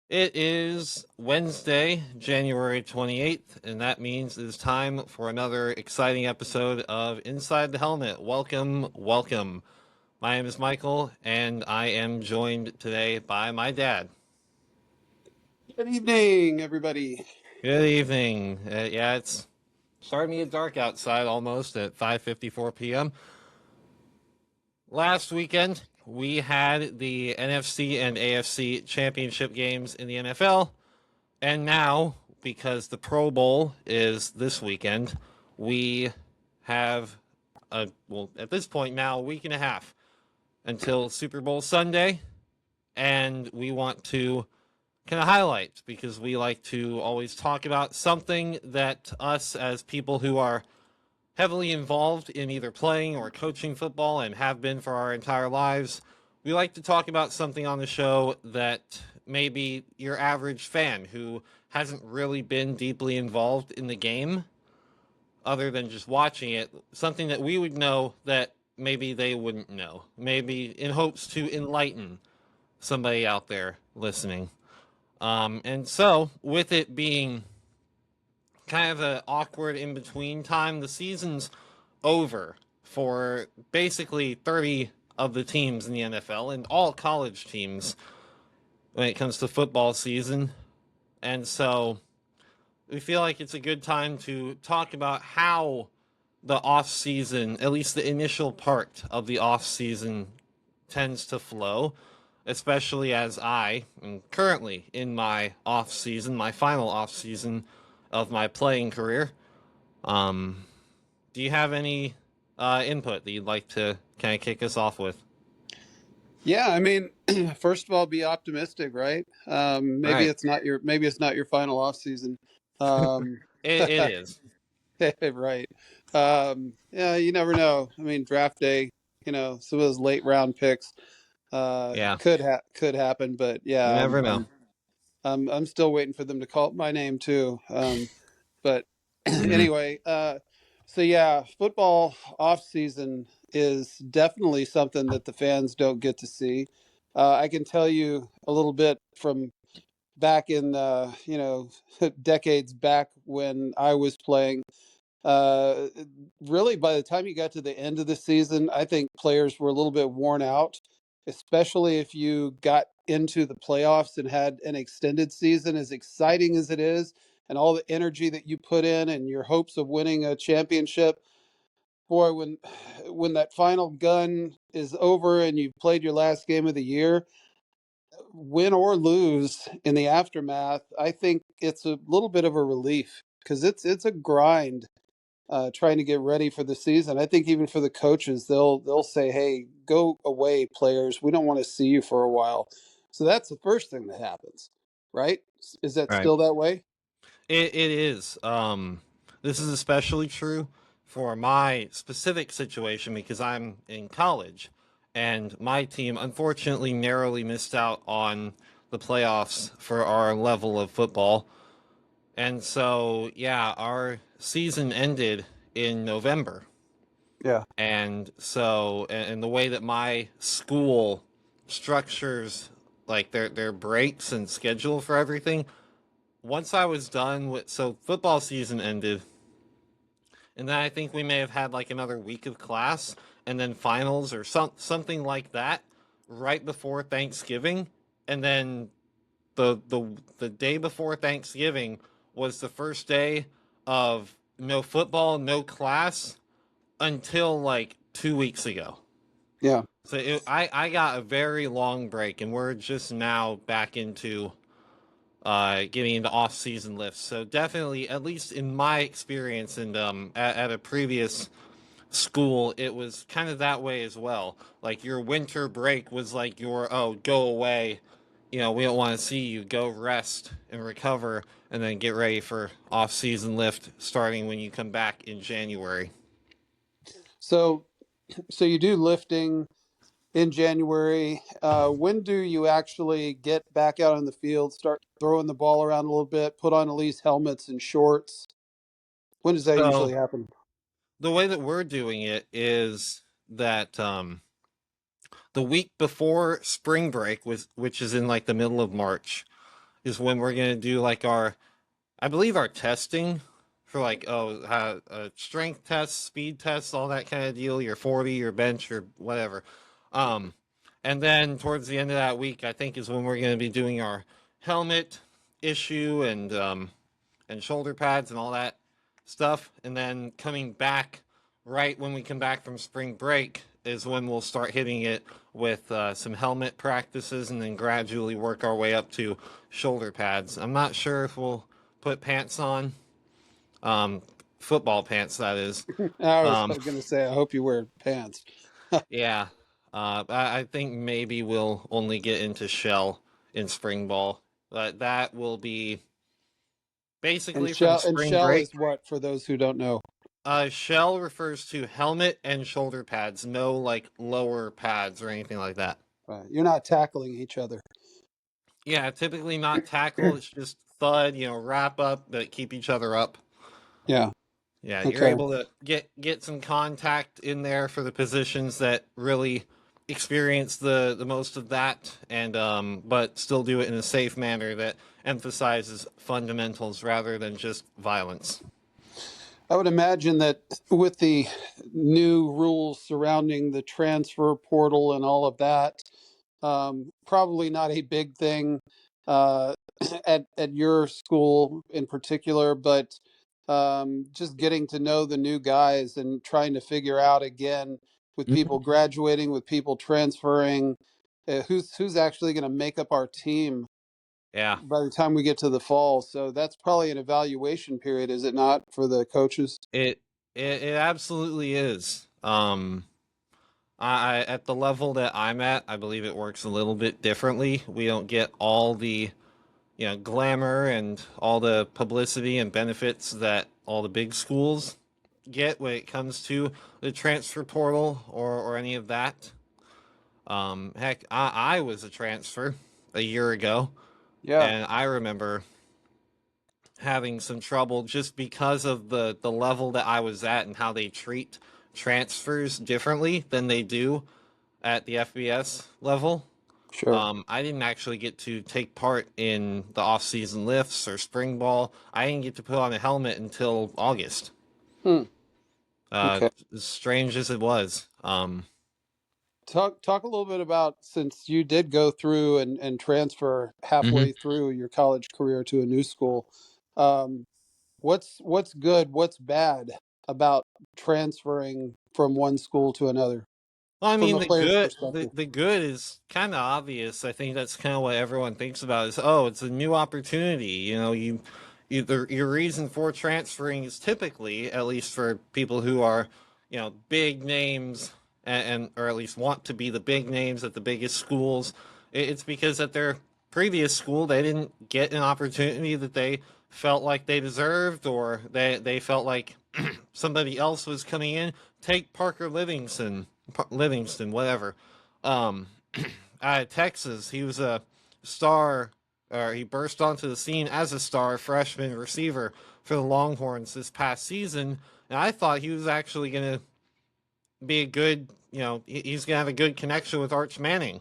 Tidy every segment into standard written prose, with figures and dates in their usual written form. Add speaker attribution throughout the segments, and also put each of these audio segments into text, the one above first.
Speaker 1: It is Wednesday, January 28th, and that means it is time for another exciting episode of Inside the Helmet. Welcome, welcome. My name is Michael, and I am joined today by my dad.
Speaker 2: Good evening, everybody.
Speaker 1: Good evening. Yeah, it's starting to get dark outside almost at 5:54 p.m. Last weekend, we had the NFC and AFC championship games in the NFL. And now, because the Pro Bowl is this weekend, we have at this point now, a week and a half until Super Bowl Sunday. And we want to kind of highlight because we like to always talk about something that us as people who are heavily involved in either playing or coaching football and have been for our entire lives, we like to talk about something on the show that maybe your average fan who hasn't really been deeply involved in the game other than just watching it, something that we would know that maybe they wouldn't know, maybe in hopes to enlighten somebody out there listening. And so, with it being kind of an awkward in between time, the season's over for basically 30 of the teams in the NFL and all college teams when it comes to football season. And so we feel like it's a good time to talk about how the off season, at least the initial part of the off season, tends to flow, especially as I am currently in my off season, my final off season of my playing career. Um, do you have any input that you'd like to kind of kick us off with?
Speaker 2: Yeah, I mean, first of all, be optimistic, right?
Speaker 1: All
Speaker 2: Maybe
Speaker 1: right,
Speaker 2: it's not your final off season. Um,
Speaker 1: it is.
Speaker 2: right. Yeah, you never know. I mean, draft day, some of those late round picks
Speaker 1: Yeah,
Speaker 2: could happen, but
Speaker 1: you
Speaker 2: yeah,
Speaker 1: never know.
Speaker 2: I'm still waiting for them to call my name too. But
Speaker 1: Hmm.
Speaker 2: anyway, so yeah, football off season is definitely something that the fans don't get to see. I can tell you a little bit from back in decades back when I was playing. Uh, Really, by the time you got to the end of the season, I think players were a little bit worn out, especially if you got into the playoffs and had an extended season, as exciting as it is, and all the energy that you put in and your hopes of winning a championship. Boy, when that final gun is over and you've played your last game of the year, win or lose in the aftermath, I think it's a little bit of a relief because it's a grind trying to get ready for the season. I think even for the coaches, they'll say, "Hey, go away, players. We don't want to see you for a while." So that's the first thing that happens, right? Is that
Speaker 1: Right.
Speaker 2: still that way?
Speaker 1: It is. This is especially true for my specific situation because I'm in college, and my team unfortunately narrowly missed out on the playoffs for our level of football. And so, yeah, our season ended in November.
Speaker 2: Yeah.
Speaker 1: And so, and the way that my school structures like their breaks and schedule for everything, once I was done with, so football season ended, and then I think we may have had like another week of class, and then finals or something like that right before Thanksgiving, and then the day before Thanksgiving was the first day of no football, no class until like 2 weeks ago.
Speaker 2: Yeah.
Speaker 1: So I got a very long break, and we're just now back into getting into off-season lifts. So definitely, at least in my experience, and at a previous school, it was kind of that way as well. Like your winter break was like your go away. You know, we don't want to see you. Go rest and recover, and then get ready for off-season lift starting when you come back in January.
Speaker 2: So so you do lifting in January. When do you actually get back out on the field, start throwing the ball around a little bit, put on at least helmets and shorts? When does that
Speaker 1: So
Speaker 2: usually happen?
Speaker 1: the way that we're doing it is that the week before spring break was, which is in like the middle of March, is when we're gonna do like I believe our testing for like strength tests, speed tests, all that kind of deal. Your 40, your bench, your whatever. Um, and then towards the end of that week, I think is when we're going to be doing our helmet issue and shoulder pads and all that stuff. And then coming back right when we come back from spring break is when we'll start hitting it with some helmet practices and then gradually work our way up to shoulder pads. I'm not sure if we'll put pants on, um, football pants, that is.
Speaker 2: I was
Speaker 1: Um,
Speaker 2: going to say, I hope you wear pants.
Speaker 1: yeah, I think maybe we'll only get into shell in spring ball, but that will be
Speaker 2: And
Speaker 1: basically from spring
Speaker 2: shell
Speaker 1: break.
Speaker 2: is what, for those who don't know?
Speaker 1: Shell refers to helmet and shoulder pads, no like lower pads or anything like that.
Speaker 2: You're not tackling each other.
Speaker 1: Yeah, typically not tackle. It's just thud, wrap up, but keep each other up.
Speaker 2: Yeah.
Speaker 1: Yeah, you're
Speaker 2: Okay.
Speaker 1: able to get some contact in there for the positions that really experience the most of that, and but still do it in a safe manner that emphasizes fundamentals rather than just violence.
Speaker 2: I would imagine that with the new rules surrounding the transfer portal and all of that, probably not a big thing uh, at your school in particular, but just getting to know the new guys and trying to figure out again with people
Speaker 1: Mhm.
Speaker 2: graduating, with people transferring, who's actually going to make up our team
Speaker 1: Yeah,
Speaker 2: by the time we get to the fall. So that's probably an evaluation period, is it not, for the coaches?
Speaker 1: it it absolutely is. I at the level that I'm at, I believe it works a little bit differently. We don't get all the glamour and all the publicity and benefits that all the big schools get when it comes to the transfer portal or any of that. Heck, I was a transfer a year ago,
Speaker 2: Yeah,
Speaker 1: and I remember having some trouble just because of the level that I was at and how they treat transfers differently than they do at the FBS level.
Speaker 2: sure.
Speaker 1: I didn't actually get to take part in the off-season lifts or spring ball. I didn't get to put on a helmet until August.
Speaker 2: Hmm. Okay.
Speaker 1: As strange as it was.
Speaker 2: Talk a little bit about, since you did go through and transfer
Speaker 1: Mhm.
Speaker 2: halfway through your college career to a new school. Um, what's good, what's bad about transferring from one school to another
Speaker 1: Well, I
Speaker 2: from
Speaker 1: mean,
Speaker 2: a player's perspective?
Speaker 1: the good is kind of obvious. I think that's kind of what everyone thinks about is, oh, it's a new opportunity. Your reason for transferring is typically, at least for people who are, big names and or at least want to be the big names at the biggest schools. It's because at their previous school they didn't get an opportunity that they felt like they deserved, or they felt like somebody else was coming in. Take Parker Livingston, whatever. Um, Out of Texas, he was a star, or he burst onto the scene as a star freshman receiver for the Longhorns this past season. And I thought he was actually going to be a good, he's going to have a good connection with Arch Manning,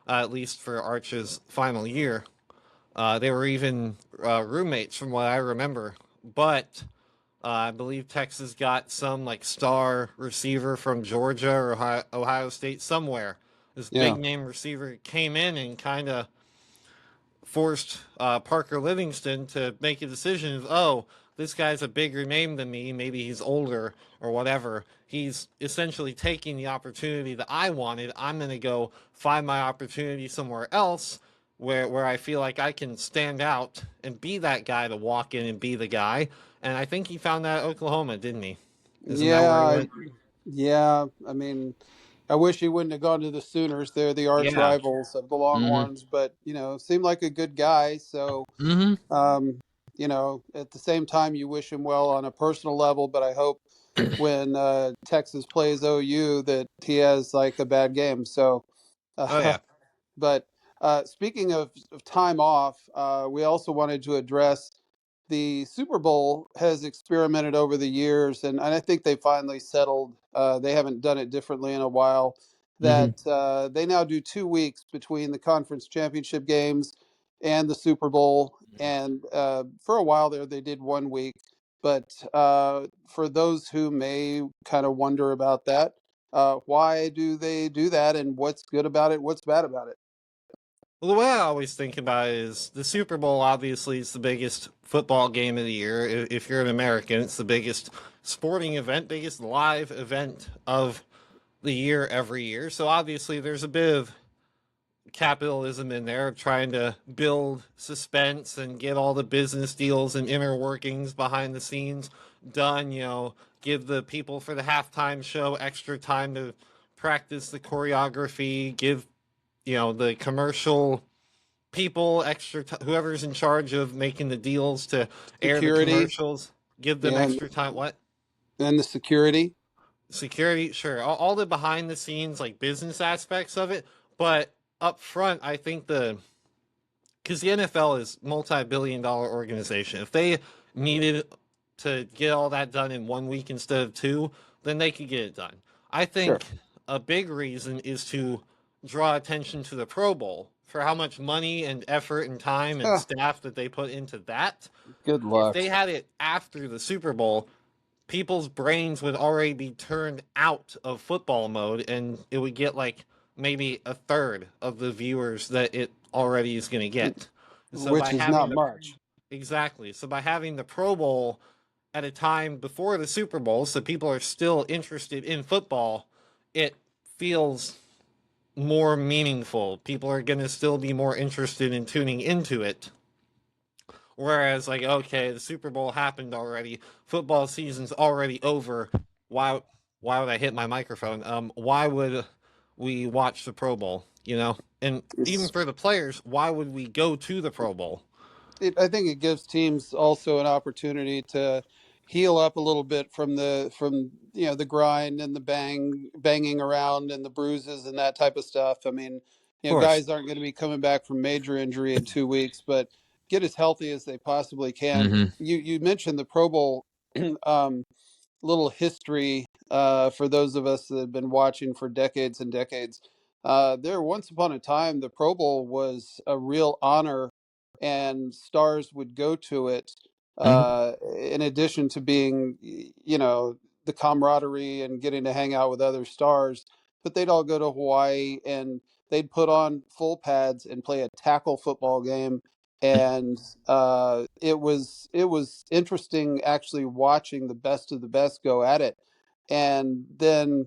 Speaker 1: at least for Arch's final year. They were even roommates from what I remember. But I believe Texas got some like star receiver from Georgia or Ohio State somewhere. This big
Speaker 2: Yeah,
Speaker 1: name receiver came in and kind of forced Parker Livingston to make a decision of, oh, this guy's a bigger name than me. Maybe he's older or whatever. He's essentially taking the opportunity that I wanted. I'm going to go find my opportunity somewhere else where I feel like I can stand out and be that guy to walk in and be the guy. And I think he found that at Oklahoma, didn't he? Isn't that where he
Speaker 2: yeah,
Speaker 1: went?
Speaker 2: yeah. I mean, I wish he wouldn't have gone to the Sooners. They're the arch
Speaker 1: Yeah.
Speaker 2: rivals of the
Speaker 1: Hmm.
Speaker 2: Longhorns, but seemed like a good guy. So,
Speaker 1: Hmm.
Speaker 2: um, at the same time, you wish him well on a personal level. But I hope when Texas plays OU that he has like a bad game. So,
Speaker 1: Oh
Speaker 2: uh,
Speaker 1: yeah.
Speaker 2: but speaking of time off, we also wanted to address the Super Bowl has experimented over the years, and I think they finally settled. They haven't done it differently in a while.
Speaker 1: Hmm.
Speaker 2: That they now do 2 weeks between the conference championship games and the Super Bowl. And for a while there, they did 1 week. But for those who may kind of wonder about that, why do they do that, and what's good about it? What's bad about it?
Speaker 1: Well, the way I always think about it is the Super Bowl obviously is the biggest football game of the year. If you're an American, it's the biggest sporting event, biggest live event of the year every year. So obviously there's a bit of capitalism in there, trying to build suspense and get all the business deals and inner workings behind the scenes done. Give the people for the halftime show extra time to practice the choreography, give the commercial people extra whoever's in charge of making the deals to air the
Speaker 2: Security,
Speaker 1: commercials, give them
Speaker 2: yeah,
Speaker 1: extra time. What?
Speaker 2: and the security.
Speaker 1: Security, sure, all the behind the scenes like business aspects of it, but up front I think because the NFL is multi-billion-dollar organization. If they needed to get all that done in 1 week instead of two, then they could get it done. I
Speaker 2: Sure.
Speaker 1: think a big reason is to draw attention to the Pro Bowl for how much money and effort and time and
Speaker 2: Huh,
Speaker 1: staff that they put into that.
Speaker 2: good
Speaker 1: If
Speaker 2: luck.
Speaker 1: they had it after the Super Bowl, people's brains would already be turned out of football mode, and it would get like maybe a third of the viewers that it already is going to get. So
Speaker 2: Which
Speaker 1: by
Speaker 2: is
Speaker 1: having
Speaker 2: not
Speaker 1: the
Speaker 2: much.
Speaker 1: exactly, so by having the Pro Bowl at a time before the Super Bowl, so people are still interested in football, it feels more meaningful. People are going to still be more interested in tuning into it. Whereas, like, okay, the Super Bowl happened already. Football season's already over. Why? Why would I hit my microphone? Why would we watch the Pro Bowl? And even
Speaker 2: It's
Speaker 1: for the players, why would we go to the Pro Bowl?
Speaker 2: I think it gives teams also an opportunity to heal up a little bit from the grind and the banging around and the bruises and that type of stuff. I mean,
Speaker 1: Of course.
Speaker 2: guys aren't going to be coming back from major injury in 2 weeks, but get as healthy as they possibly can.
Speaker 1: Hmm.
Speaker 2: You mentioned the Pro Bowl. um, Little history for those of us that have been watching for decades and decades. There, once upon a time, the Pro Bowl was a real honor, and stars would go to it.
Speaker 1: Hmm.
Speaker 2: In addition to being, the camaraderie and getting to hang out with other stars, but they'd all go to Hawaii and they'd put on full pads and play a tackle football game, and it was interesting actually watching the best of the best go at it. And then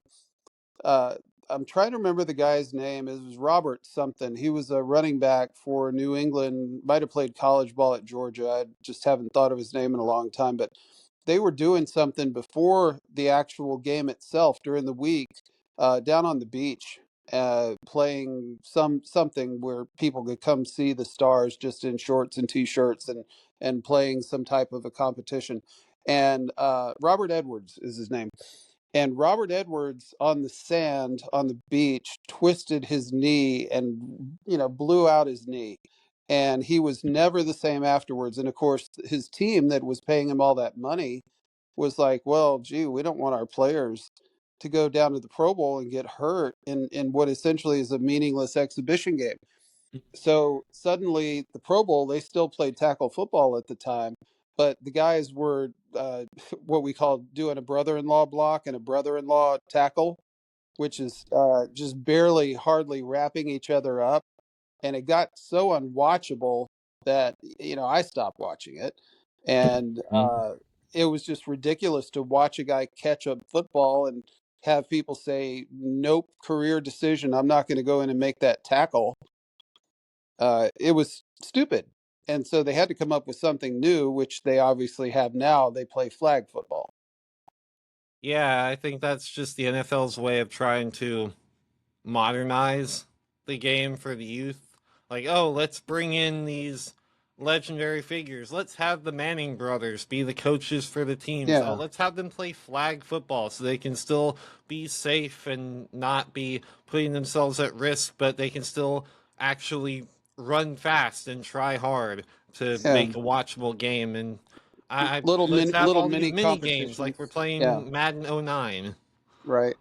Speaker 2: uh, I'm trying to remember the guy's name. It was Robert something. He was a running back for New England. Might have played college ball at Georgia. I just haven't thought of his name in a long time. But they were doing something before the actual game itself during the week, down on the beach, playing something where people could come see the stars just in shorts and t-shirts, and playing some type of a competition. And Robert Edwards is his name, and Robert Edwards on the sand on the beach twisted his knee and blew out his knee, and he was never the same afterwards. And of course his team that was paying him all that money was like, well, gee, we don't want our players to go down to the Pro Bowl and get hurt in what essentially is a meaningless exhibition game. So suddenly the Pro Bowl, they still played tackle football at the time, but the guys were what we call doing a brother-in-law block and a brother-in-law tackle, which is just barely, hardly wrapping each other up. And it got so unwatchable that I stopped watching it, and it was just ridiculous to watch a guy catch a football and have people say, "Nope, career decision. I'm not going to go in and make that tackle." It was stupid. And so they had to come up with something new, which they obviously have now. They play flag football.
Speaker 1: Yeah, I think that's just the NFL's way of trying to modernize the game for the youth. Like, oh, let's bring in these legendary figures. Let's have the Manning brothers be the coaches for the teams. Oh,
Speaker 2: Yeah,
Speaker 1: let's have them play flag football so they can still be safe and not be putting themselves at risk, but they can still actually run fast and try hard to
Speaker 2: yeah.
Speaker 1: make a watchable game. And let's have
Speaker 2: Little
Speaker 1: all these
Speaker 2: mini
Speaker 1: mini games like we're
Speaker 2: competitions. Yeah,
Speaker 1: playing Madden '09.
Speaker 2: right.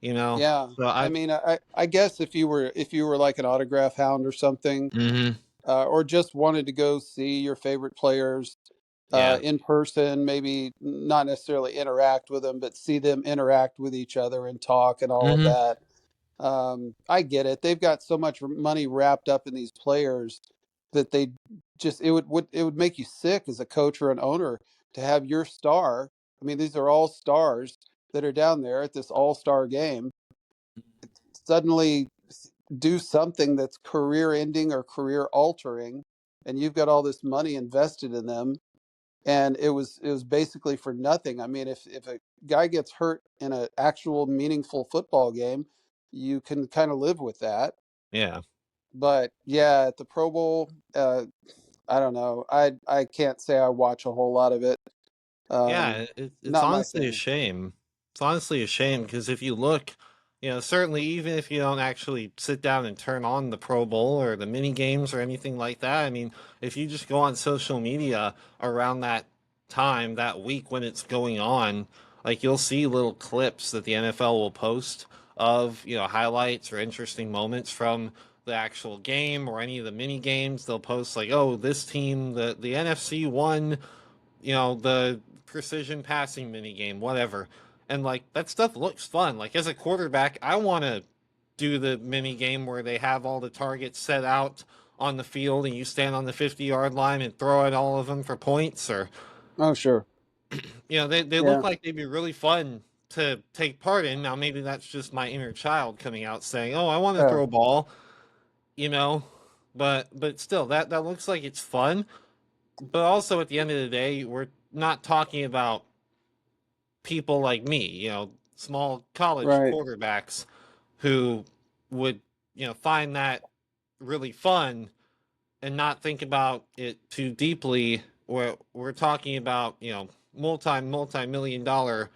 Speaker 1: You know,
Speaker 2: Yeah.
Speaker 1: so
Speaker 2: I
Speaker 1: I
Speaker 2: mean, I guess if you were like an autograph hound or something,
Speaker 1: mm-hmm.
Speaker 2: or just wanted to go see your favorite players
Speaker 1: Yeah.
Speaker 2: in person, maybe not necessarily interact with them, but see them interact with each other and talk and all of
Speaker 1: Hmm.
Speaker 2: that. I get it. They've got so much money wrapped up in these players that they just it would make you sick as a coach or an owner to have your star. I mean, these are all stars that are down there at this all-star game suddenly do something that's career ending or career altering, and you've got all this money invested in them, and it was basically for nothing. I mean, if a guy gets hurt in an actual meaningful football game, you can kind of live with that.
Speaker 1: Yeah.
Speaker 2: But yeah, at the Pro Bowl, I don't know. I can't say I watch a whole lot of it.
Speaker 1: Yeah, it's
Speaker 2: Not my
Speaker 1: honestly a
Speaker 2: thing.
Speaker 1: shame. It's honestly a shame because if you look, certainly even if you don't actually sit down and turn on the Pro Bowl or the mini games or anything like that, I mean, if you just go on social media around that time, that week when it's going on, like you'll see little clips that the NFL will post of, highlights or interesting moments from the actual game or any of the mini games. They'll post like, oh, this team, the NFC won, the precision passing mini game, whatever. And like that stuff looks fun. Like as a quarterback, I want to do the mini game where they have all the targets set out on the field and you stand on the 50-yard line and throw at all of them for points or
Speaker 2: Oh, sure.
Speaker 1: they
Speaker 2: Yeah.
Speaker 1: look like they'd be really fun to take part in. Now maybe that's just my inner child coming out saying, "Oh, I want to
Speaker 2: Uh,
Speaker 1: throw a ball," you know. But still that looks like it's fun. But also at the end of the day, we're not talking about people like me, small college
Speaker 2: right.
Speaker 1: quarterbacks who would, find that really fun and not think about it too deeply. We're talking about, multi-million dollar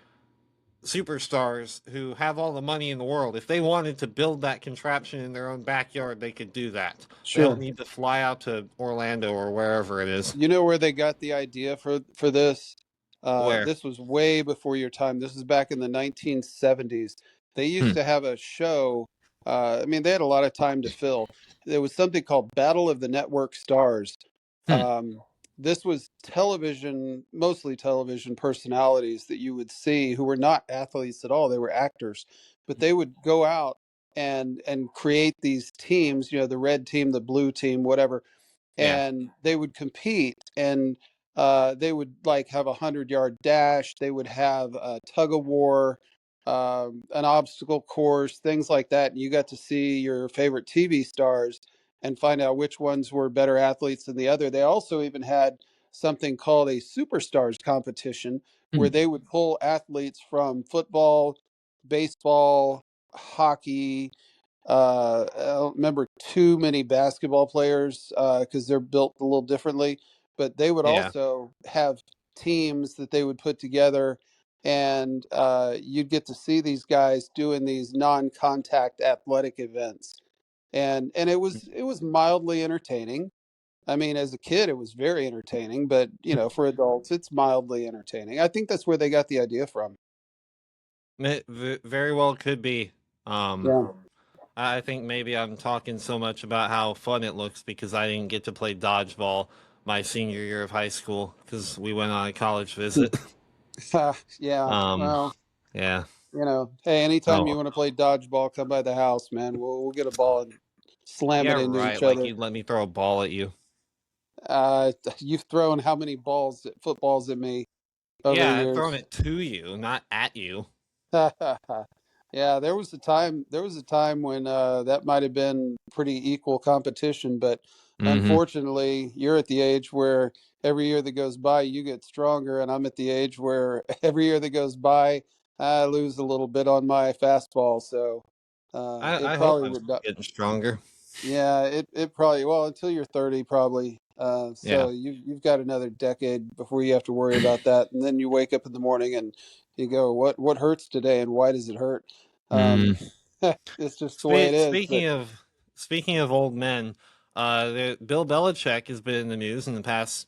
Speaker 1: superstars who have all the money in the world. If they wanted to build that contraption in their own backyard, they could do that. They don't
Speaker 2: Sure.
Speaker 1: need to fly out to Orlando or wherever it is.
Speaker 2: You know where they got the idea for this?
Speaker 1: Where?
Speaker 2: This was way before your time. This is back in the 1970s. They used
Speaker 1: Hmm.
Speaker 2: to have a show. I mean, they had a lot of time to fill. There was something called Battle of the Network Stars.
Speaker 1: Hmm.
Speaker 2: Um, this was television, mostly television personalities that you would see who were not athletes at all. They were actors, but they would go out and create these teams. You know, the red team, the blue team, whatever,
Speaker 1: Yeah.
Speaker 2: and they would compete, and they would like have 100-yard dash. They would have a tug of war, an obstacle course, things like that. And you got to see your favorite TV stars and find out which ones were better athletes than the other. They also even had something called a superstars competition where
Speaker 1: Hmm.
Speaker 2: they would pull athletes from football, baseball, hockey. I don't remember too many basketball players because they're built a little differently, but they would
Speaker 1: Yeah.
Speaker 2: also have teams that they would put together, and you'd get to see these guys doing these non-contact athletic events, and it was mildly entertaining. I mean, as a kid, it was very entertaining, but for adults, it's mildly entertaining. I think that's where they got the idea from.
Speaker 1: Very well could be. Um,
Speaker 2: Yeah.
Speaker 1: I think maybe I'm talking so much about how fun it looks because I didn't get to play dodgeball my senior year of high school because we went on a college visit.
Speaker 2: Yeah.
Speaker 1: Um,
Speaker 2: Well,
Speaker 1: yeah.
Speaker 2: hey, anytime you
Speaker 1: Oh,
Speaker 2: want to play dodgeball, come by the house, man. We'll get a ball and slam
Speaker 1: yeah,
Speaker 2: it into
Speaker 1: right.
Speaker 2: each
Speaker 1: Like
Speaker 2: other.
Speaker 1: you'd let me throw a ball at you.
Speaker 2: You've thrown how many footballs at me over the
Speaker 1: Yeah, I've thrown
Speaker 2: years?
Speaker 1: it to you, not at you.
Speaker 2: Yeah, there was a time. There was a time when that might have been pretty equal competition, but
Speaker 1: Mm-hmm.
Speaker 2: unfortunately, you're at the age where every year that goes by, you get stronger, and I'm at the age where every year that goes by, I lose a little bit on my fastball. So it
Speaker 1: I hope
Speaker 2: probably
Speaker 1: I'm
Speaker 2: would.
Speaker 1: still getting stronger.
Speaker 2: Yeah, it probably, well, until you're 30 probably.
Speaker 1: Yeah.
Speaker 2: So you've got another decade before you have to worry about that, and then you wake up in the morning and you go, what hurts today and why does it hurt? Um,
Speaker 1: Mm.
Speaker 2: it's just the way it is. But
Speaker 1: Speaking of old men, Bill Belichick has been in the news in the past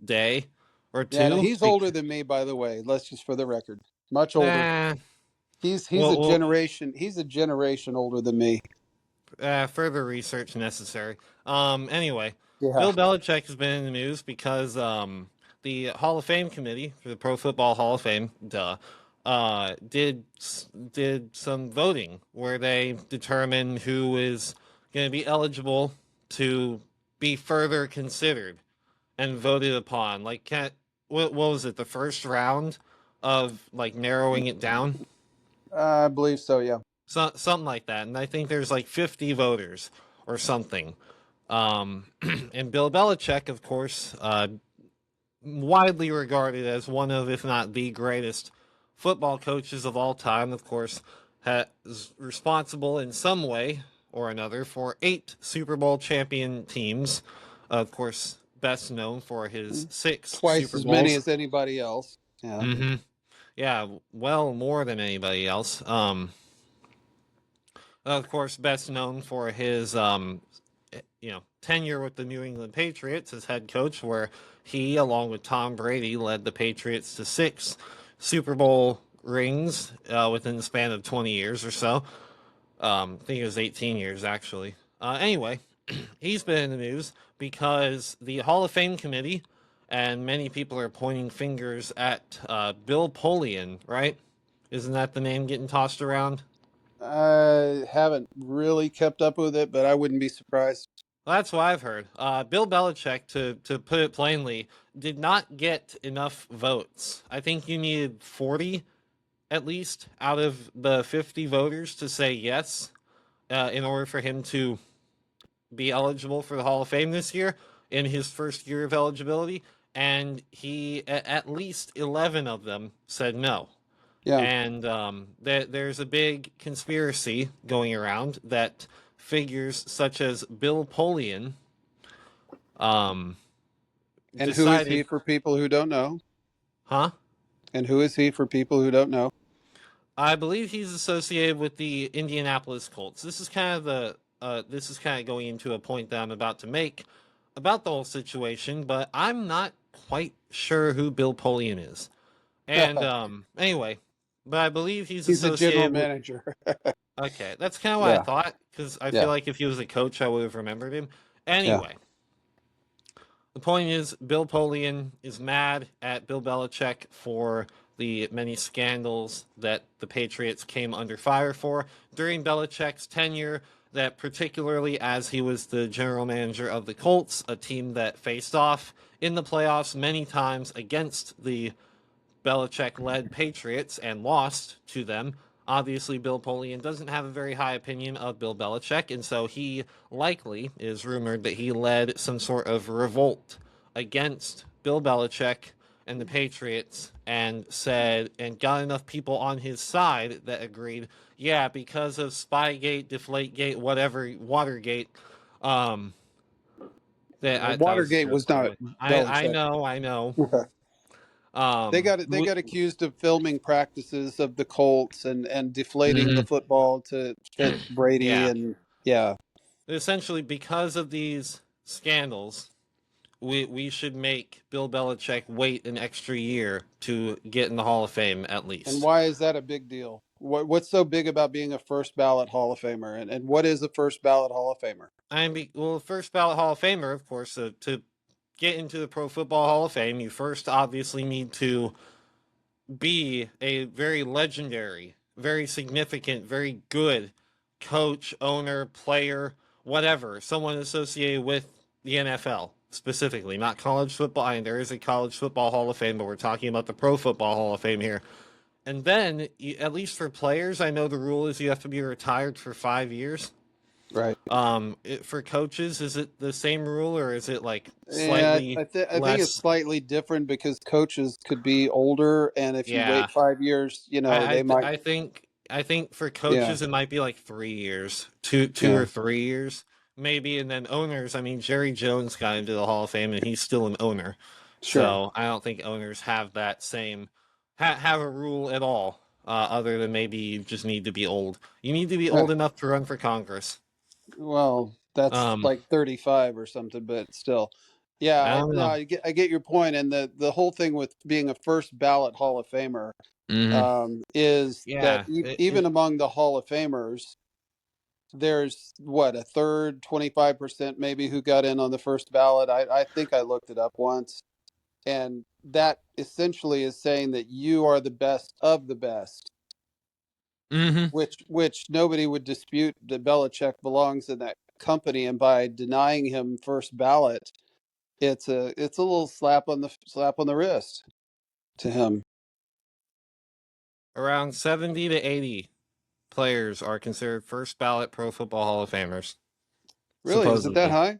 Speaker 1: day or
Speaker 2: yeah, no,
Speaker 1: two.
Speaker 2: he's older than me, by the way. Let's just for the record, much older.
Speaker 1: Nah,
Speaker 2: He's a
Speaker 1: well,
Speaker 2: generation. He's a generation older than me.
Speaker 1: further research necessary. Anyway,
Speaker 2: Yeah.
Speaker 1: Bill Belichick has been in the news because the Hall of Fame committee for the Pro Football Hall of Fame, did some voting where they determined who is going to be eligible to be further considered and voted upon. Like, what was it? The first round of like narrowing it down,
Speaker 2: I believe so. Yeah.
Speaker 1: something like that. And I think there's like 50 voters or something. And Bill Belichick, of course, widely regarded as one of, if not the greatest football coaches of all time, of course, is responsible in some way or another for 8 Super Bowl champion teams. Of course, best known for his 6
Speaker 2: Twice
Speaker 1: Super
Speaker 2: as many
Speaker 1: Bowls.
Speaker 2: as anybody else. Yeah.
Speaker 1: Mm-hmm. Yeah, well, more than anybody else. Of course, best known for his tenure with the New England Patriots as head coach, where he, along with Tom Brady, led the Patriots to 6 Super Bowl rings within the span of 20 years or so. I think it was 18 years, actually. Anyway, he's been in the news because the Hall of Fame committee and many people are pointing fingers at Bill Polian, right? Isn't that the name getting tossed around?
Speaker 2: I haven't really kept up with it, but I wouldn't be surprised.
Speaker 1: Well, that's what I've heard. Bill Belichick, to put it plainly, did not get enough votes. I think you needed 40 at least out of the 50 voters to say yes in order for him to be eligible for the Hall of Fame this year in his first year of eligibility. And at least 11 of them said no.
Speaker 2: Yeah.
Speaker 1: And there's a big conspiracy going around that figures such as Bill Polian um,
Speaker 2: And who is
Speaker 1: decided,
Speaker 2: he for people who don't know?
Speaker 1: huh?
Speaker 2: And who is he for people who don't know?
Speaker 1: I believe he's associated with the Indianapolis Colts. This is kind of going into a point that I'm about to make about the whole situation, but I'm not quite sure who Bill Polian is. And anyway, but I believe he's
Speaker 2: He's a general
Speaker 1: associated with.
Speaker 2: manager.
Speaker 1: Okay, that's kind of what I
Speaker 2: Yeah.
Speaker 1: thought because I feel
Speaker 2: Yeah.
Speaker 1: like if he was a coach, I would have remembered him.
Speaker 2: Yeah.
Speaker 1: Anyway, the point is, Bill Polian is mad at Bill Belichick for the many scandals that the Patriots came under fire for during Belichick's tenure. That particularly as he was the general manager of the Colts, a team that faced off in the playoffs many times against the Belichick-led Patriots and lost to them. Obviously, Bill Polian doesn't have a very high opinion of Bill Belichick, and so he likely is rumored that he led some sort of revolt against Bill Belichick and the Patriots and said, and got enough people on his side that agreed, yeah, because of Spygate, Deflategate, whatever, Watergate, um, that was a
Speaker 2: Watergate
Speaker 1: joke,
Speaker 2: was
Speaker 1: by the
Speaker 2: not
Speaker 1: way. I
Speaker 2: Belichick.
Speaker 1: know, I know.
Speaker 2: They got accused of filming practices of the Colts and deflating the
Speaker 1: Mhm.
Speaker 2: football to fit Brady
Speaker 1: Yeah.
Speaker 2: and yeah.
Speaker 1: Essentially, because of these scandals, we should make Bill Belichick wait an extra year to get in the Hall of Fame at
Speaker 2: And
Speaker 1: least.
Speaker 2: why is that a big deal? What's so big about being a first ballot Hall of Famer? And what is a first ballot Hall of Famer?
Speaker 1: Well, first ballot Hall of Famer, of course, to get into the Pro Football Hall of Fame, you first obviously need to be a very legendary, very significant, very good coach, owner, player, whatever, someone associated with the NFL specifically, not college football. I mean, there is a college football Hall of Fame, but we're talking about the Pro Football Hall of Fame here. And then, at least for players, I know the rule is you have to be retired for 5 years.
Speaker 2: Right.
Speaker 1: For coaches, is it the same rule or is it like
Speaker 2: Yeah,
Speaker 1: slightly
Speaker 2: I think it's
Speaker 1: less?
Speaker 2: slightly different because coaches could be older, and if you wait
Speaker 1: Yeah,
Speaker 2: 5 years, they might.
Speaker 1: I think for
Speaker 2: Yeah.
Speaker 1: coaches it might be like 3 years, two
Speaker 2: Yeah.
Speaker 1: or 3 years maybe, and then owners. I mean, Jerry Jones got into the Hall of Fame and he's still an owner,
Speaker 2: Sure.
Speaker 1: so I don't think owners have that same have a rule at all. Other than maybe you just need to be old. You need to be
Speaker 2: Yeah.
Speaker 1: old enough to run for Congress.
Speaker 2: Well, that's
Speaker 1: Um,
Speaker 2: like 35 or something, but still. Yeah,
Speaker 1: I don't know.
Speaker 2: I get your point, and the whole thing with being a first ballot Hall of Famer
Speaker 1: Hmm.
Speaker 2: is that
Speaker 1: Yeah.
Speaker 2: even among the Hall of Famers, there's what, a third, 25% maybe who got in on the first ballot. I think I looked it up once. And that essentially is saying that you are the best of the best,
Speaker 1: Mm-hmm.
Speaker 2: which nobody would dispute that Belichick belongs in that company. And by denying him first ballot, it's a little slap on the wrist to him.
Speaker 1: Around 70 to 80 players are considered first ballot Pro Football Hall of Famers,
Speaker 2: Really, is it that
Speaker 1: supposedly.
Speaker 2: high?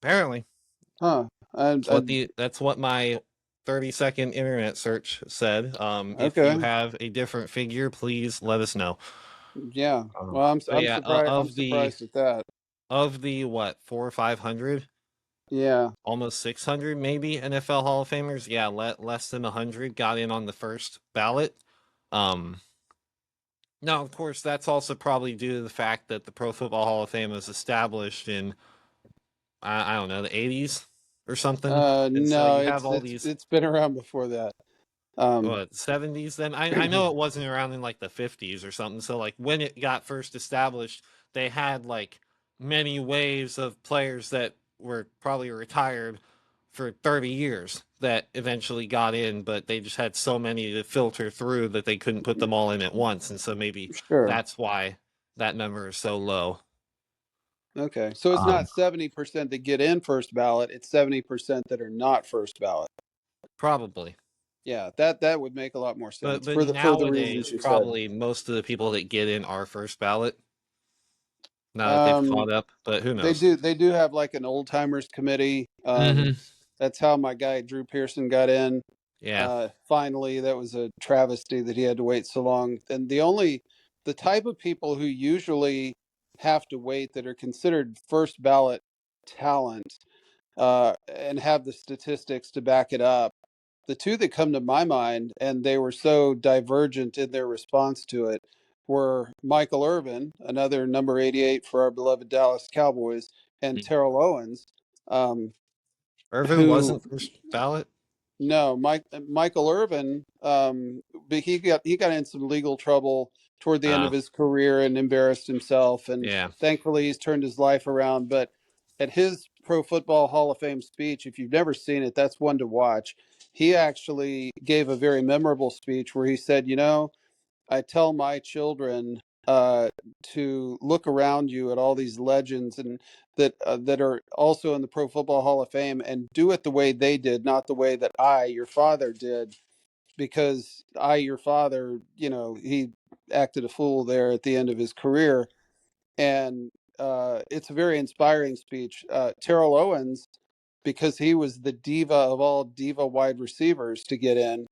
Speaker 1: Apparently,
Speaker 2: Huh. I
Speaker 1: that's what my 30-second internet search said. If you
Speaker 2: okay.
Speaker 1: have a different figure, please let us know.
Speaker 2: Yeah. Well,
Speaker 1: But
Speaker 2: I'm
Speaker 1: yeah,
Speaker 2: surprised. I'm surprised at that.
Speaker 1: of the what, 400 or 500,
Speaker 2: Yeah.
Speaker 1: almost 600 maybe NFL Hall of Famers. Yeah, less than 100 got in on the first ballot. Um, Now, of course, that's also probably due to the fact that the Pro Football Hall of Fame was established in I don't know, the 80s or something, and so
Speaker 2: No,
Speaker 1: you have all these
Speaker 2: it's been around before that. Um,
Speaker 1: what, 70s. Then I know it wasn't around in like the 50s or something. So like when it got first established, they had like many waves of players that were probably retired for 30 years that eventually got in, but they just had so many to filter through that they couldn't put them all in at once. And so maybe
Speaker 2: sure.
Speaker 1: that's why that number is so low.
Speaker 2: Okay. So it's
Speaker 1: Um,
Speaker 2: not 70% that get in first ballot, it's 70% that are not first ballot.
Speaker 1: Probably.
Speaker 2: Yeah, that would make a lot more sense
Speaker 1: But
Speaker 2: for the reasons
Speaker 1: nowadays,
Speaker 2: you said.
Speaker 1: probably most of the people that get in are first ballot now that they've
Speaker 2: Um,
Speaker 1: caught up, but who knows?
Speaker 2: they do have like an old timers committee.
Speaker 1: Hmm.
Speaker 2: That's how my guy Drew Pearson got in.
Speaker 1: Yeah.
Speaker 2: Finally, that was a travesty that he had to wait so long. And the type of people who usually have to wait that are considered first ballot talent, and have the statistics to back it up. The two that come to my mind, and they were so divergent in their response to it, were Michael Irvin, another number 88 for our beloved Dallas Cowboys, and Terrell Owens, um,
Speaker 1: Irvin
Speaker 2: who
Speaker 1: wasn't first ballot.
Speaker 2: no, Michael Irvin, but he got in some legal trouble toward the end
Speaker 1: Uh,
Speaker 2: of his career and embarrassed himself, and
Speaker 1: yeah.
Speaker 2: thankfully he's turned his life around. But at his Pro Football Hall of Fame speech, if you've never seen it, that's one to watch. He actually gave a very memorable speech where he said, "You know, I tell my children to look around you at all these legends and that are also in the Pro Football Hall of Fame and do it the way they did, not the way that I, your father, did, because I, your father, you know, he acted a fool there at the end of his career." And it's a very inspiring speech. Terrell Owens, because he was the diva of all diva wide receivers to get in,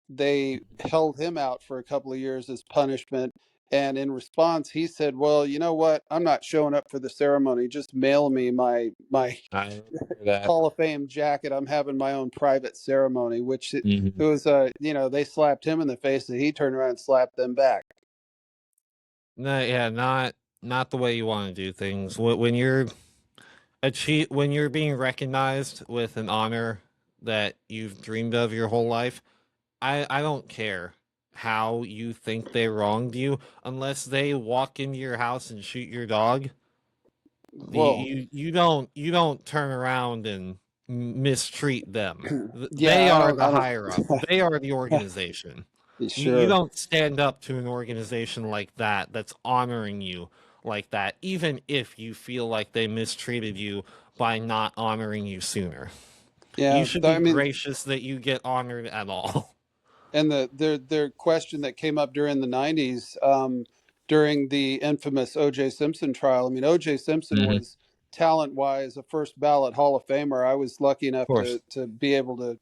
Speaker 2: they held him out for a couple of years as punishment. And in response, he said, "Well, you know what? I'm not showing up for the ceremony. Just mail me my
Speaker 1: I remember that.
Speaker 2: Hall of Fame jacket. I'm having my own private ceremony." Which it
Speaker 1: Hmm.
Speaker 2: was, you know, they slapped him in the face, and he turned around and slapped them back.
Speaker 1: No, yeah, not the way you want to do things. When you're when you're being recognized with an honor that you've dreamed of your whole life, I don't care how you think they wronged you, unless they walk into your house and shoot your dog.
Speaker 2: Well,
Speaker 1: You don't turn around and mistreat them. They
Speaker 2: yeah,
Speaker 1: are the
Speaker 2: I don't.
Speaker 1: higher up. They are the organization. You
Speaker 2: Sure.
Speaker 1: don't stand up to an organization like that that's honoring you like that, even if you feel like they mistreated you by not honoring you sooner. You
Speaker 2: Yeah,
Speaker 1: should be
Speaker 2: I mean,
Speaker 1: gracious that you get honored at all.
Speaker 2: and their question that came up during the '90s, during the infamous O.J. Simpson trial. I mean, O.J. Simpson
Speaker 1: Hmm. Of
Speaker 2: was talent wise a first ballot Hall of Famer. I was lucky enough
Speaker 1: course.
Speaker 2: to be able to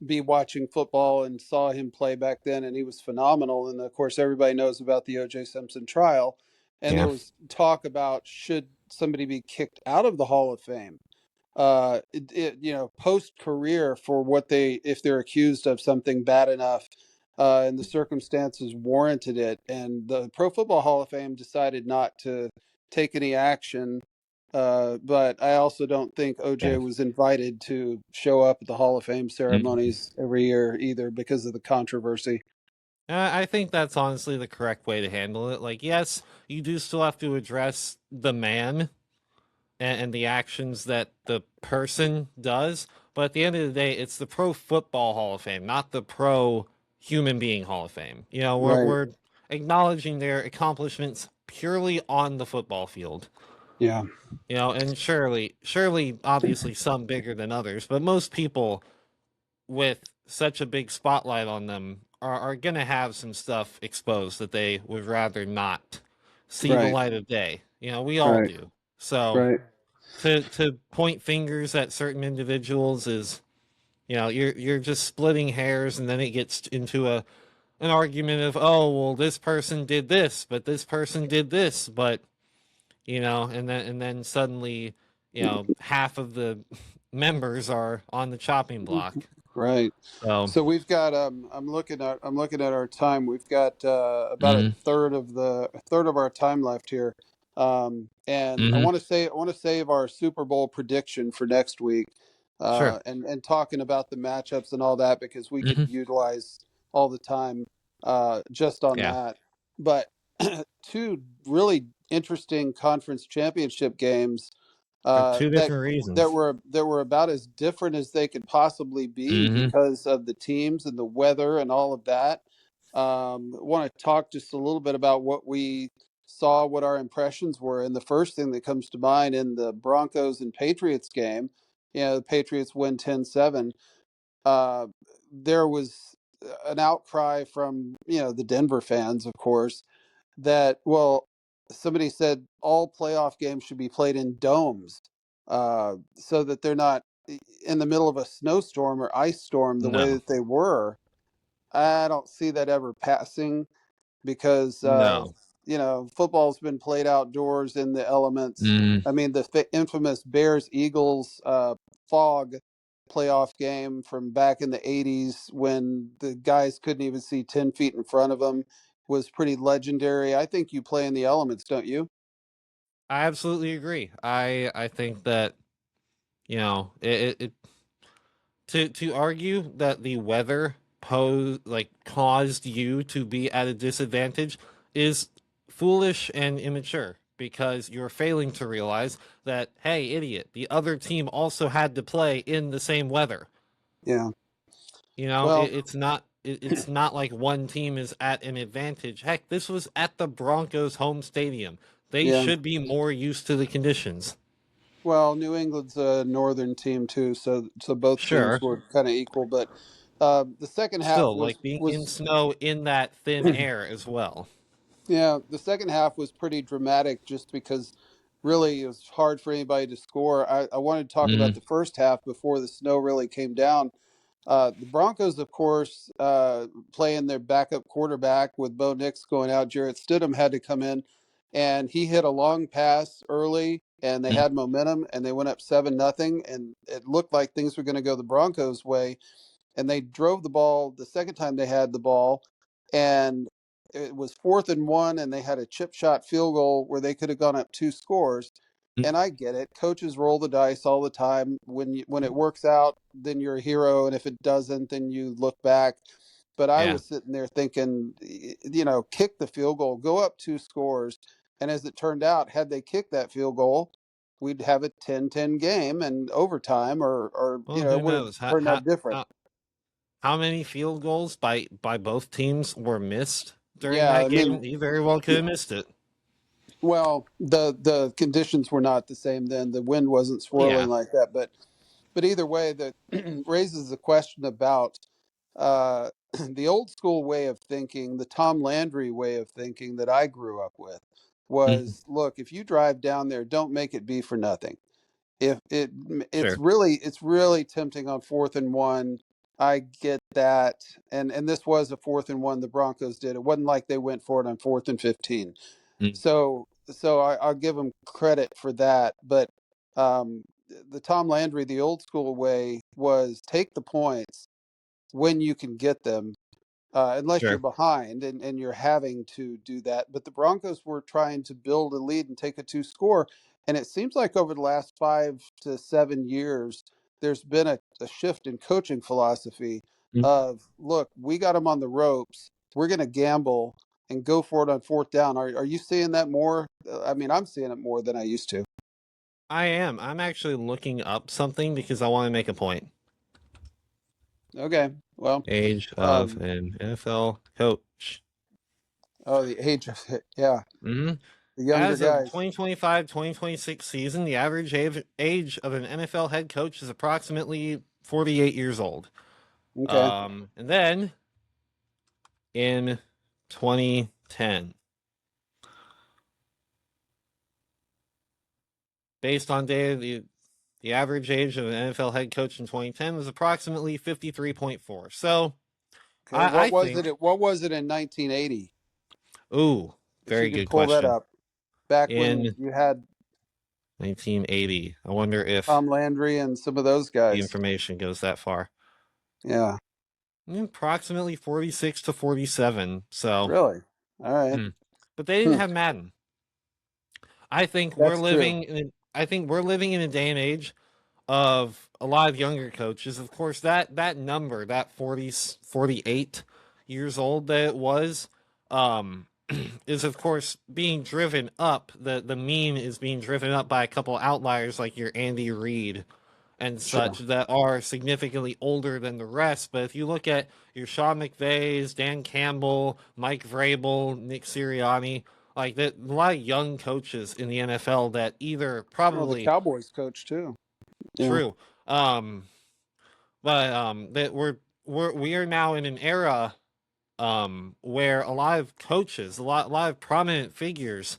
Speaker 2: be watching football and saw him play back then, and he was phenomenal. And of course, everybody knows about the O.J. Simpson trial, and
Speaker 1: Yeah.
Speaker 2: there was talk about should somebody be kicked out of the Hall of Fame, you know, post career, for what they, if they're accused of something bad enough, and the circumstances warranted it. And the Pro Football Hall of Fame decided not to take any action. But I also don't think OJ
Speaker 1: Yeah.
Speaker 2: was invited to show up at the Hall of Fame
Speaker 1: Mhm.
Speaker 2: ceremonies every year either, because of the controversy.
Speaker 1: I think that's honestly the correct way to handle it. Like, yes, you do still have to address the man and the actions that the person does, but at the end of the day, it's the Pro Football Hall of Fame, not the Pro Human Being Hall of Fame. You know,
Speaker 2: Right.
Speaker 1: we're acknowledging their accomplishments purely on the football field.
Speaker 2: Yeah.
Speaker 1: You know, and surely, obviously, some bigger than others, but most people with such a big spotlight on them are going to have some stuff exposed that they would rather not see the
Speaker 2: Right.
Speaker 1: light of day. You know, we all
Speaker 2: Right.
Speaker 1: do. So
Speaker 2: Right.
Speaker 1: to point fingers at certain individuals is, you know, you're just splitting hairs, and then it gets into a an argument of, oh, well, this person did this, but this person did this, but you know, and then suddenly, you know, half of the members are on the chopping block.
Speaker 2: Right.
Speaker 1: So,
Speaker 2: So we've got I'm looking at our time. We've got about a
Speaker 1: mhm,
Speaker 2: third of our time left here. And
Speaker 1: mhm,
Speaker 2: I want to save our Super Bowl prediction for next week.
Speaker 1: sure,
Speaker 2: And talking about the matchups and all that because we could
Speaker 1: mhm,
Speaker 2: utilize all the time just on
Speaker 1: yeah,
Speaker 2: that. But two really interesting conference championship games
Speaker 1: for two
Speaker 2: that
Speaker 1: different reasons.
Speaker 2: that were about as different as they could possibly be
Speaker 1: Mhm,
Speaker 2: because of the teams and the weather and all of that. Want to talk just a little bit about what we saw, what our impressions were, and the first thing that comes to mind in the Broncos and Patriots game. You know, the Patriots win 10-7. Uh, there was an outcry from the Denver fans, of course, that somebody said all playoff games should be played in domes so that they're not in the middle of a snowstorm or ice storm the way
Speaker 1: no,
Speaker 2: that they were. I don't see that ever passing because
Speaker 1: no,
Speaker 2: football's been played outdoors in the elements.
Speaker 1: mhm.
Speaker 2: I mean, the infamous Bears Eagles fog playoff game from back in the 80s when the guys couldn't even see 10 feet in front of them was pretty legendary. I think you play in the elements, don't you?
Speaker 1: I absolutely agree. I think that, you know, it to argue that the weather caused you to be at a disadvantage is foolish and immature, because you're failing to realize that, hey, idiot, the other team also had to play in the same weather.
Speaker 2: Yeah.
Speaker 1: You know,
Speaker 2: Well,
Speaker 1: it's not like one team is at an advantage. Heck, this was at the Broncos home stadium. They
Speaker 2: yeah.
Speaker 1: should be more used to the conditions.
Speaker 2: Well, New England's a northern team too, so both teams
Speaker 1: Sure.
Speaker 2: were kind of equal. But the second half
Speaker 1: Still,
Speaker 2: was
Speaker 1: like being in
Speaker 2: was
Speaker 1: snow in that thin air as well.
Speaker 2: yeah, the second half was pretty dramatic just because really it was hard for anybody to score. I wanted to talk about
Speaker 1: Mm,
Speaker 2: the first half before the snow really came down. The Broncos, of course, playing their backup quarterback with Bo Nix going out. Jarrett Stidham had to come in, and he hit a long pass early, and they
Speaker 1: mm,
Speaker 2: had momentum, and they went up 7-0, and it looked like things were going to go the Broncos' way, and they drove the ball the second time they had the ball, and it was 4th and 1, and they had a chip shot field goal where they could have gone up 2 scores.
Speaker 1: mm.
Speaker 2: And I get it. Coaches roll the dice all the time. When it works out, then you're a hero, and if it doesn't, then you look back. But I
Speaker 1: Yeah.
Speaker 2: was sitting there thinking, kick the field goal, go up 2 scores. And as it turned out, had they kicked that field goal, we'd have a 10-10 game and overtime, or
Speaker 1: Well, who
Speaker 2: it would have
Speaker 1: knows?
Speaker 2: turned out different.
Speaker 1: How many field goals by both teams were missed during
Speaker 2: Yeah,
Speaker 1: that
Speaker 2: I
Speaker 1: game?
Speaker 2: mean,
Speaker 1: He very well could have missed it.
Speaker 2: well, the conditions were not the same then. The wind wasn't swirling
Speaker 1: Yeah,
Speaker 2: like that, but either way, that raises the question about uh, the old school way of thinking, the Tom Landry way of thinking that I grew up with
Speaker 1: mhm,
Speaker 2: was, look, if you drive down there, don't make it be for nothing. If
Speaker 1: sure.
Speaker 2: it's really tempting on 4th and 1. I get that, and this was a 4th and 1 the Broncos did. It wasn't like they went for it on 4th and 15.
Speaker 1: Mm,
Speaker 2: So I'll give them credit for that. But the Tom Landry, the old school way, was take the points when you can get them, unless you're
Speaker 1: sure.
Speaker 2: behind and you're having to do that. But the Broncos were trying to build a lead and take a 2 score. And it seems like over the last 5 to 7 years, there's been a shift in coaching philosophy
Speaker 1: Mm,
Speaker 2: of, look, we got them on the ropes. we're going to gamble and go for it on fourth down. Are you seeing that more? I mean, I'm seeing it more than I used to.
Speaker 1: I am. I'm actually looking up something because I want to make a point.
Speaker 2: Okay, well,
Speaker 1: Age of
Speaker 2: um,
Speaker 1: an NFL coach.
Speaker 2: oh, the age of it, yeah,
Speaker 1: hmm
Speaker 2: the younger
Speaker 1: As of
Speaker 2: guys.
Speaker 1: 2025-2026 season, the average age of an NFL head coach is approximately 48 years old.
Speaker 2: Okay,
Speaker 1: And then in 2010, based on data, the average age of an NFL head coach in 2010 was approximately 53.4. So
Speaker 2: okay.
Speaker 1: I think,
Speaker 2: What was it in 1980?
Speaker 1: ooh,
Speaker 2: If you
Speaker 1: very
Speaker 2: could
Speaker 1: good
Speaker 2: pull that
Speaker 1: question.
Speaker 2: up, back when
Speaker 1: In
Speaker 2: you had
Speaker 1: 1980, I wonder if
Speaker 2: Tom Landry and some of those
Speaker 1: the
Speaker 2: guys.
Speaker 1: information goes that far.
Speaker 2: Yeah,
Speaker 1: Approximately 46 to 47. So,
Speaker 2: really. All right.
Speaker 1: hmm. But they didn't
Speaker 2: Hmm.
Speaker 1: have Madden. I think we're
Speaker 2: That's true.
Speaker 1: living in I think we're living in a day and age of a lot of younger coaches. Of course, that number, that 48 years old that it was, um, is of course being driven up. The mean is being driven up by a couple outliers like your Andy Reid and
Speaker 2: Sure.
Speaker 1: such that are significantly older than the rest. But if you look at your Sean McVays, Dan Campbell, Mike Vrabel, Nick Sirianni, like that, a lot of young coaches in the NFL that either
Speaker 2: Well, the
Speaker 1: probably
Speaker 2: Cowboys coach too. Yeah.
Speaker 1: true, um, but that we are now in an era where a lot of coaches, a lot of prominent figures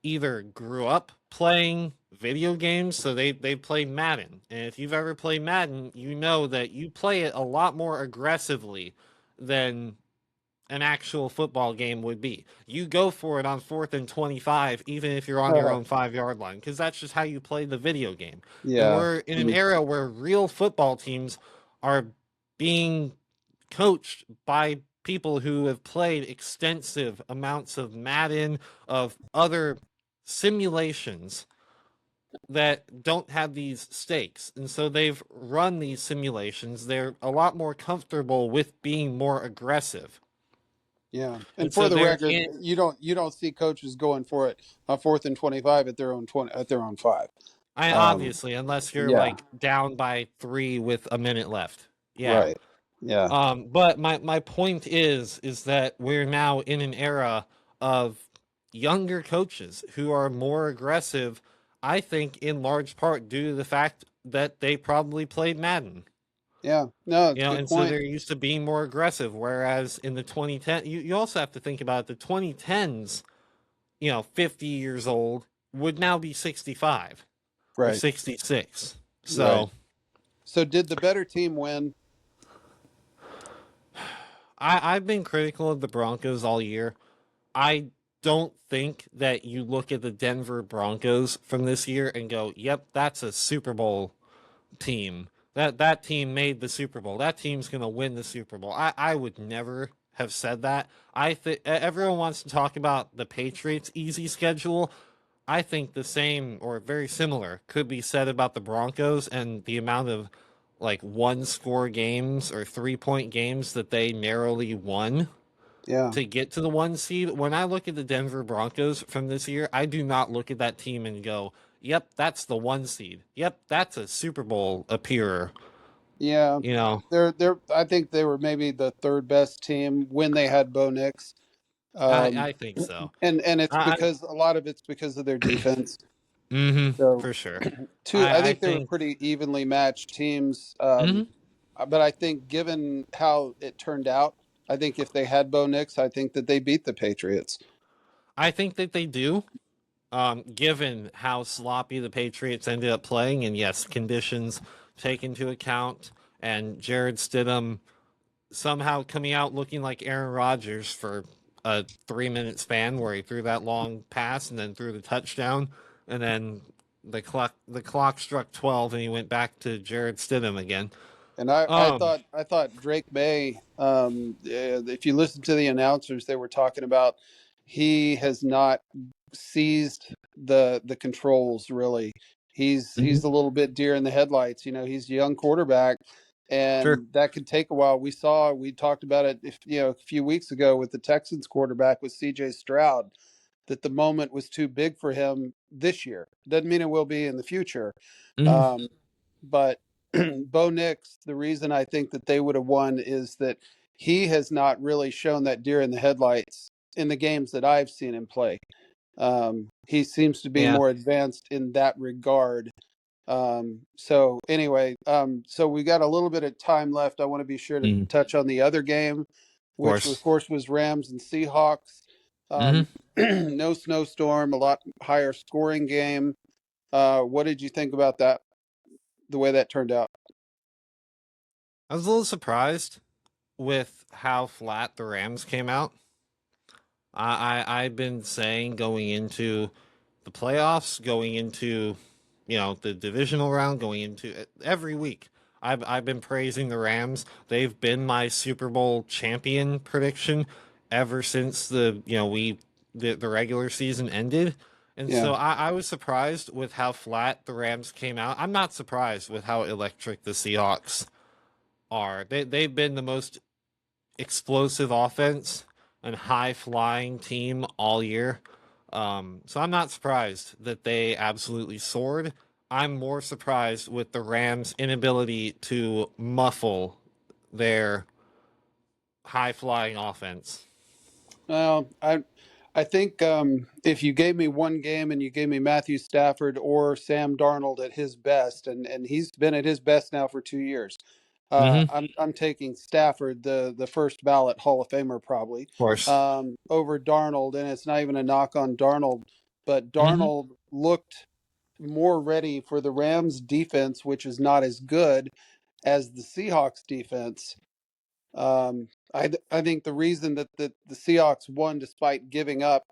Speaker 1: either grew up playing video games, so they play Madden. And if you've ever played Madden, you know that you play it a lot more aggressively than an actual football game would be. You go for it on 4th and 25, even if you're on your own 5 yard line, because that's just how you play the video game. And
Speaker 2: Yeah.
Speaker 1: we're in an
Speaker 2: Mm.
Speaker 1: era where real football teams are being coached by people who have played extensive amounts of Madden, of other simulations that don't have these stakes. And so they've run these simulations. They're a lot more comfortable with being more aggressive.
Speaker 2: Yeah. And
Speaker 1: And
Speaker 2: for
Speaker 1: so
Speaker 2: the
Speaker 1: they're
Speaker 2: record,
Speaker 1: in,
Speaker 2: you don't see coaches going for it on 4th and 25 at their own 5.
Speaker 1: I
Speaker 2: Um,
Speaker 1: obviously, unless you're
Speaker 2: yeah.
Speaker 1: like down by 3 with a minute left. Yeah.
Speaker 2: Right. Yeah.
Speaker 1: But my point is that we're now in an era of younger coaches who are more aggressive, I think in large part due to the fact that they probably played Madden.
Speaker 2: Yeah. No, it's a good
Speaker 1: And so
Speaker 2: point.
Speaker 1: they're used to being more aggressive. Whereas in the 2010, you also have to think about the 2010s, 50 years old would now be 65 or
Speaker 2: Right.
Speaker 1: 66.
Speaker 2: Right.
Speaker 1: So
Speaker 2: So did the better team win?
Speaker 1: I've been critical of the Broncos all year. I don't think that you look at the Denver Broncos from this year and go, "Yep, that's a Super Bowl team. That team made the Super Bowl. That team's going to win the Super Bowl." I would never have said that. I think everyone wants to talk about the Patriots' easy schedule. I think the same or very similar could be said about the Broncos and the amount of like one score games or 3 point games that they narrowly won
Speaker 2: Yeah.
Speaker 1: to get to the 1 seed. When I look at the Denver Broncos from this year, I do not look at that team and go, "Yep, that's the 1 seed. Yep, that's a Super Bowl appearer."
Speaker 2: Yeah.
Speaker 1: You know,
Speaker 2: I think they were maybe the third best team when they had Bo Nix. Um,
Speaker 1: I think so.
Speaker 2: and it's
Speaker 1: I
Speaker 2: because a lot of it's because of their defense. So
Speaker 1: for sure.
Speaker 2: I
Speaker 1: I
Speaker 2: think they were
Speaker 1: think
Speaker 2: pretty evenly matched teams.
Speaker 1: mhm.
Speaker 2: But I think given how it turned out, I think if they had Bo Nix, I think that they beat the Patriots.
Speaker 1: I think that they do. Given how sloppy the Patriots ended up playing, and yes, conditions take into account, and Jared Stidham somehow coming out looking like Aaron Rodgers for a 3 minute span where he threw that long pass and then threw the touchdown, and then the clock struck 12 and he went back to Jared Stidham again.
Speaker 2: And I, I
Speaker 1: Um,
Speaker 2: thought I thought Drake May. If you listen to the announcers, they were talking about he has not seized the controls really. He's
Speaker 1: mhm.
Speaker 2: a little bit deer in the headlights. He's a young quarterback,
Speaker 1: Sure.
Speaker 2: and that could take a while. We talked about it, if a few weeks ago with the Texans quarterback with C.J. Stroud, that the moment was too big for him this year. Doesn't mean it will be in the future.
Speaker 1: Hmm.
Speaker 2: Um, but Bo Nix, the reason I think that they would have won is that he has not really shown that deer in the headlights in the games that I've seen him play. He seems to be
Speaker 1: Yeah.
Speaker 2: more advanced in that regard. So anyway, so we got a little bit of time left. I want to be sure to
Speaker 1: Hmm. Of
Speaker 2: touch on the other game, which of
Speaker 1: course.
Speaker 2: course was Rams and Seahawks.
Speaker 1: Hmm.
Speaker 2: No snowstorm, a lot higher scoring game. What did you think about that? The way that turned out?
Speaker 1: I was a little surprised with how flat the Rams came out. I've been saying going into the playoffs, going into the divisional round, going into every week. I've been praising the Rams. They've been my Super Bowl champion prediction ever since the regular season ended. And
Speaker 2: Yeah,
Speaker 1: so I was surprised with how flat the Rams came out. I'm not surprised with how electric the Seahawks are. They've been the most explosive offense and high flying team all year. So I'm not surprised that they absolutely soared. I'm more surprised with the Rams' inability to muffle their high flying offense.
Speaker 2: well, I think if you gave me one game and you gave me Matthew Stafford or Sam Darnold at his best, and he's been at his best now for 2 years,
Speaker 1: Mm-hmm. Of
Speaker 2: I'm taking Stafford, the first ballot Hall of Famer probably,
Speaker 1: course.
Speaker 2: over Darnold, and it's not even a knock on Darnold, but
Speaker 1: Mm-hmm.
Speaker 2: Darnold looked more ready for the Rams defense, which is not as good as the Seahawks defense. I think the reason that the Seahawks won despite giving up,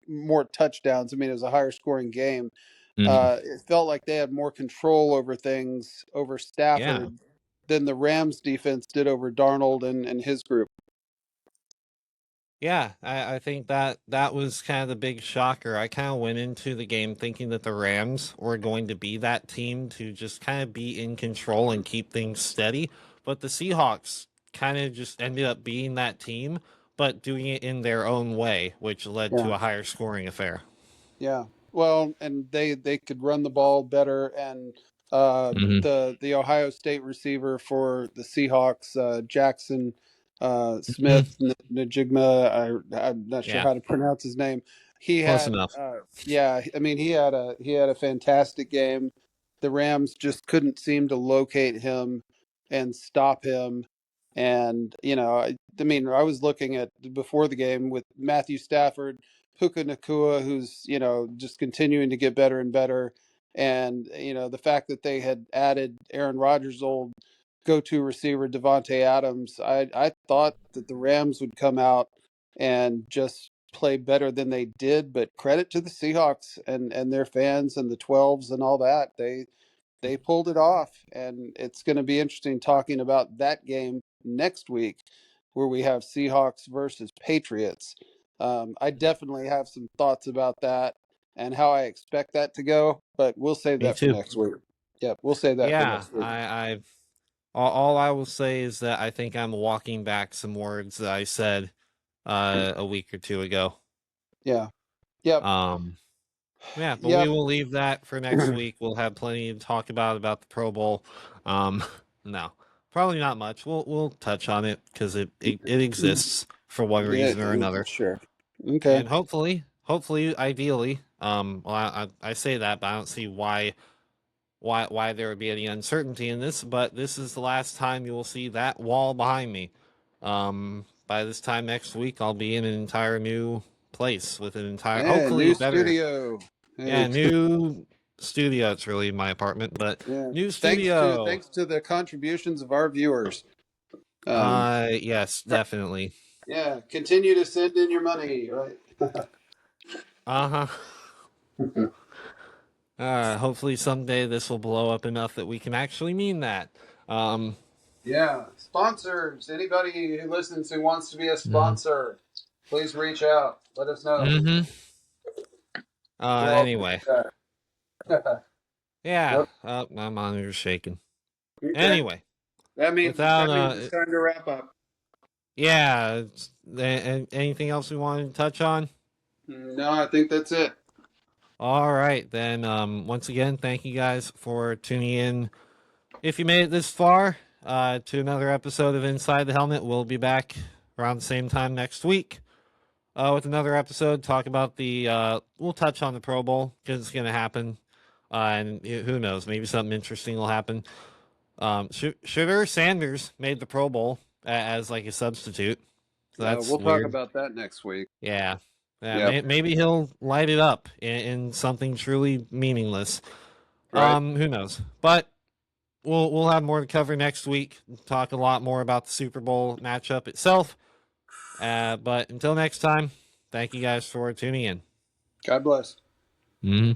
Speaker 2: more touchdowns. I mean, it was a higher scoring game.
Speaker 1: Mm-hmm.
Speaker 2: It felt like they had more control over things over
Speaker 1: Yeah.
Speaker 2: Stafford than the Rams defense did over Darnold and his group.
Speaker 1: Yeah, I think that was kind of the big shocker. I kind of went into the game thinking that the Rams were going to be that team to just kind of be in control and keep things steady, but the Seahawks kind of just ended up being that team, but doing it in their own way, which led
Speaker 2: Yeah.
Speaker 1: to a higher scoring affair.
Speaker 2: Yeah. Well, and they could run the ball better, and
Speaker 1: Hmm.
Speaker 2: the Ohio State receiver for the Seahawks, Jackson
Speaker 1: Hmm.
Speaker 2: Smith Najigma, I'm not sure
Speaker 1: Yeah,
Speaker 2: how to pronounce his name. He
Speaker 1: close
Speaker 2: had
Speaker 1: enough.
Speaker 2: yeah, I mean he had a fantastic game. The Rams just couldn't seem to locate him and stop him. And I mean, I was looking at before the game with Matthew Stafford, Puka Nakua, who's just continuing to get better and better, and the fact that they had added Aaron Rodgers' old go-to receiver Devontae Adams. I thought that the Rams would come out and just play better than they did, but credit to the Seahawks and their fans and the 12s and all that. They pulled it off, and it's going to be interesting talking about that game next week, where we have Seahawks versus Patriots. I definitely have some thoughts about that and how I expect that to go, but we'll save
Speaker 1: Me
Speaker 2: that for
Speaker 1: too.
Speaker 2: next week. Yep, we'll save that for
Speaker 1: Yeah,
Speaker 2: next week.
Speaker 1: I've all I will say is that I think I'm walking back some words that I said a week or two ago.
Speaker 2: Yeah. Yep.
Speaker 1: Um, Yeah, but we
Speaker 2: Yep.
Speaker 1: will leave that for next week. We'll have plenty to talk about the Pro Bowl. Um, no, probably not much. We'll touch on it because it exists for one
Speaker 2: Yeah,
Speaker 1: reason or another,
Speaker 2: sure. Okay.
Speaker 1: and hopefully, ideally, well, I say that, but I don't see why there would be any uncertainty in this. But this is the last time you will see that wall behind me. By this time next week, I'll be in an entire new place with an entire,
Speaker 2: Yeah,
Speaker 1: hopefully,
Speaker 2: new
Speaker 1: better.
Speaker 2: studio.
Speaker 1: Yeah,
Speaker 2: Yeah.
Speaker 1: new studio. It's really my apartment, but
Speaker 2: Yeah.
Speaker 1: new
Speaker 2: Thanks to
Speaker 1: studio.
Speaker 2: thanks to the contributions of our viewers. Um,
Speaker 1: Yes, definitely.
Speaker 2: yeah, continue to send in your money, right?
Speaker 1: Uh-huh. Hopefully someday this will blow up enough that we can actually mean that. Um,
Speaker 2: Yeah, sponsors. Anybody who listens who wants to be a
Speaker 1: mhm.
Speaker 2: sponsor, please reach out. Let us know.
Speaker 1: Mhm.
Speaker 2: We'll all take
Speaker 1: Anyway.
Speaker 2: that.
Speaker 1: Yeah.
Speaker 2: Yep.
Speaker 1: My monitor's shaking.
Speaker 2: Okay.
Speaker 1: Anyway.
Speaker 2: That means
Speaker 1: Without
Speaker 2: it's time to wrap up.
Speaker 1: yeah, anything else we wanted to touch on?
Speaker 2: No, I think that's it.
Speaker 1: All right, then. Once again, thank you guys for tuning in. If you made it this far, to another episode of Inside the Helmet, we'll be back around the same time next week, with another episode. Talk about we'll touch on the Pro Bowl because it's going to happen, and who knows, maybe something interesting will happen. Sugar Sanders made the Pro Bowl as like a substitute, so that's
Speaker 2: We'll talk
Speaker 1: weird.
Speaker 2: about that next week.
Speaker 1: Yeah. Yeah,
Speaker 2: Yep.
Speaker 1: maybe he'll light it up in something truly meaningless.
Speaker 2: Right.
Speaker 1: Who knows? But we'll have more to cover next week. Talk a lot more about the Super Bowl matchup itself. But until next time, thank you guys for tuning in.
Speaker 2: God bless.
Speaker 1: Mm-hmm.